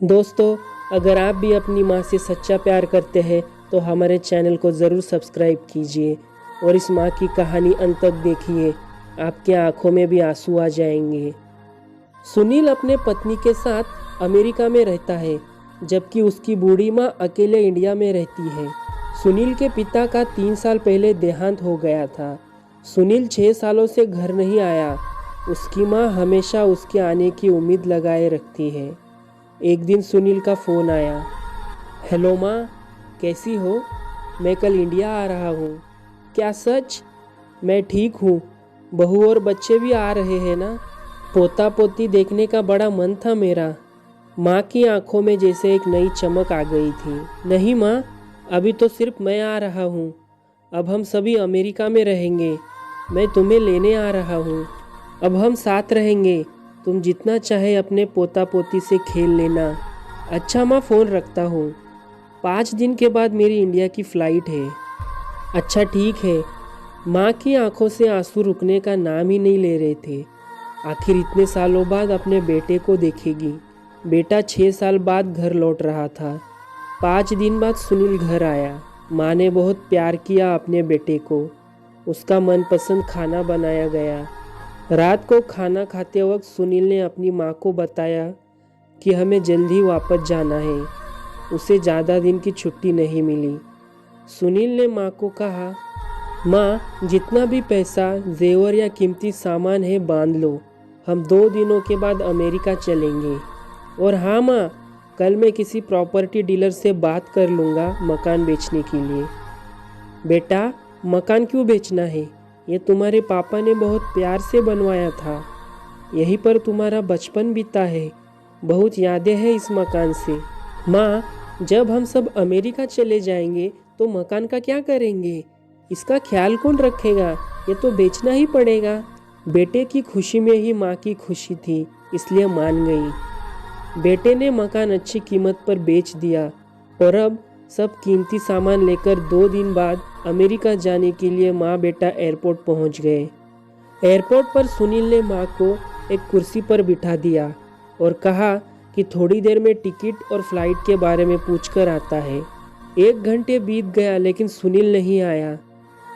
दोस्तों, अगर आप भी अपनी माँ से सच्चा प्यार करते हैं तो हमारे चैनल को ज़रूर सब्सक्राइब कीजिए और इस माँ की कहानी अंत तक देखिए। आपके आंखों में भी आंसू आ जाएंगे। सुनील अपने पत्नी के साथ अमेरिका में रहता है, जबकि उसकी बूढ़ी माँ अकेले इंडिया में रहती है। सुनील के पिता का 3 साल पहले देहांत हो गया था। सुनील 6 सालों से घर नहीं आया। उसकी माँ हमेशा उसके आने की उम्मीद लगाए रखती है। एक दिन सुनील का फ़ोन आया। हेलो माँ, कैसी हो? मैं कल इंडिया आ रहा हूँ। क्या सच? मैं ठीक हूँ। बहू और बच्चे भी आ रहे हैं ना? पोता पोती देखने का बड़ा मन था मेरा। माँ की आंखों में जैसे एक नई चमक आ गई थी। नहीं माँ, अभी तो सिर्फ मैं आ रहा हूँ। अब हम सभी अमेरिका में रहेंगे। मैं तुम्हें लेने आ रहा हूँ। अब हम साथ रहेंगे। तुम जितना चाहे अपने पोता पोती से खेल लेना। अच्छा माँ, फ़ोन रखता हूँ। 5 दिन के बाद मेरी इंडिया की फ़्लाइट है। अच्छा ठीक है। माँ की आंखों से आंसू रुकने का नाम ही नहीं ले रहे थे। आखिर इतने सालों बाद अपने बेटे को देखेगी। बेटा 6 साल बाद घर लौट रहा था। 5 दिन बाद सुनील घर आया। माँ ने बहुत प्यार किया अपने बेटे को। उसका मनपसंद खाना बनाया गया। रात को खाना खाते वक्त सुनील ने अपनी माँ को बताया कि हमें जल्दी वापस जाना है। उसे ज़्यादा दिन की छुट्टी नहीं मिली। सुनील ने माँ को कहा, माँ, जितना भी पैसा, जेवर या कीमती सामान है बांध लो। हम 2 दिनों के बाद अमेरिका चलेंगे। और हाँ माँ, कल मैं किसी प्रॉपर्टी डीलर से बात कर लूँगा मकान बेचने के लिए। बेटा, मकान क्यों बेचना है? ये तुम्हारे पापा ने बहुत प्यार से बनवाया था। यहीं पर तुम्हारा बचपन बीता है। बहुत यादें हैं इस मकान से। माँ, जब हम सब अमेरिका चले जाएंगे तो मकान का क्या करेंगे? इसका ख्याल कौन रखेगा? ये तो बेचना ही पड़ेगा। बेटे की खुशी में ही माँ की खुशी थी, इसलिए मान गई। बेटे ने मकान अच्छी कीमत पर बेच दिया और अब सब कीमती सामान लेकर 2 दिन बाद अमेरिका जाने के लिए माँ बेटा एयरपोर्ट पहुँच गए। एयरपोर्ट पर सुनील ने माँ को एक कुर्सी पर बिठा दिया और कहा कि थोड़ी देर में टिकट और फ्लाइट के बारे में पूछकर आता है। 1 घंटे बीत गया लेकिन सुनील नहीं आया।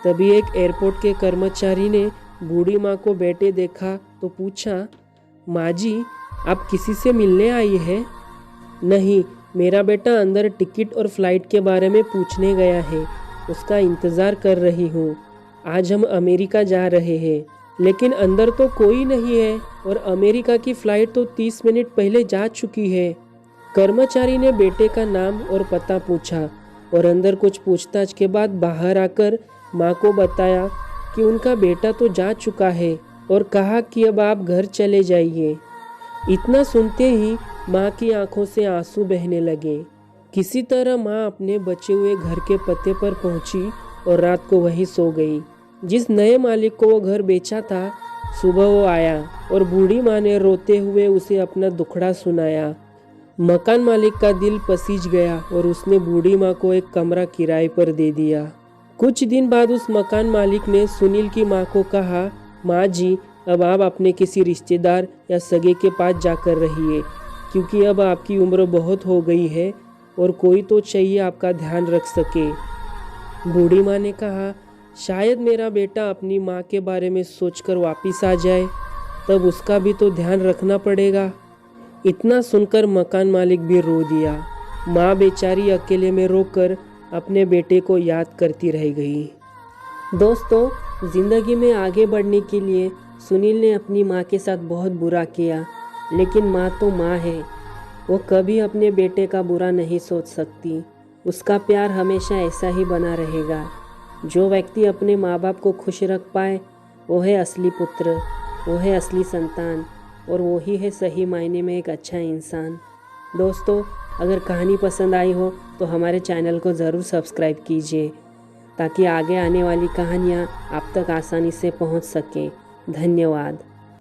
तभी एक एयरपोर्ट के कर्मचारी ने बूढ़ी माँ को बैठे देखा तो पूछा, माँ जी, आप किसी से मिलने आई है? नहीं, मेरा बेटा अंदर टिकट और फ्लाइट के बारे में पूछने गया है। उसका इंतज़ार कर रही हूँ। आज हम अमेरिका जा रहे हैं, लेकिन अंदर तो कोई नहीं है और अमेरिका की फ़्लाइट तो 30 मिनट पहले जा चुकी है। कर्मचारी ने बेटे का नाम और पता पूछा और अंदर कुछ पूछताछ के बाद बाहर आकर माँ को बताया कि उनका बेटा तो जा चुका है और कहा कि अब आप घर चले जाइए। इतना सुनते ही माँ की आंखों से आंसू बहने लगे। किसी तरह माँ अपने बचे हुए घर के पते पर पहुंची और रात को वहीं सो गई। जिस नए मालिक को वो घर बेचा था, सुबह वो आया और बूढ़ी माँ ने रोते हुए उसे अपना दुखड़ा सुनाया। मकान मालिक का दिल पसीज गया और उसने बूढ़ी माँ को एक कमरा किराए पर दे दिया। कुछ दिन बाद उस मकान मालिक ने सुनील की माँ को कहा, माँ जी, अब आप अपने किसी रिश्तेदार या सगे के पास जाकर रहिए, क्योंकि अब आपकी उम्र बहुत हो गई है और कोई तो चाहिए आपका ध्यान रख सके। बूढ़ी माँ ने कहा, शायद मेरा बेटा अपनी माँ के बारे में सोचकर वापस आ जाए, तब उसका भी तो ध्यान रखना पड़ेगा। इतना सुनकर मकान मालिक भी रो दिया। माँ बेचारी अकेले में रोकर अपने बेटे को याद करती रह गई। दोस्तों, ज़िंदगी में आगे बढ़ने के लिए सुनील ने अपनी माँ के साथ बहुत बुरा किया, लेकिन माँ तो माँ है। वो कभी अपने बेटे का बुरा नहीं सोच सकती। उसका प्यार हमेशा ऐसा ही बना रहेगा। जो व्यक्ति अपने माँ बाप को खुश रख पाए, वो है असली पुत्र, वो है असली संतान और वो ही है सही मायने में एक अच्छा इंसान। दोस्तों, अगर कहानी पसंद आई हो तो हमारे चैनल को ज़रूर सब्सक्राइब कीजिए, ताकि आगे आने वाली कहानियाँ आप तक आसानी से पहुँच सकें। धन्यवाद।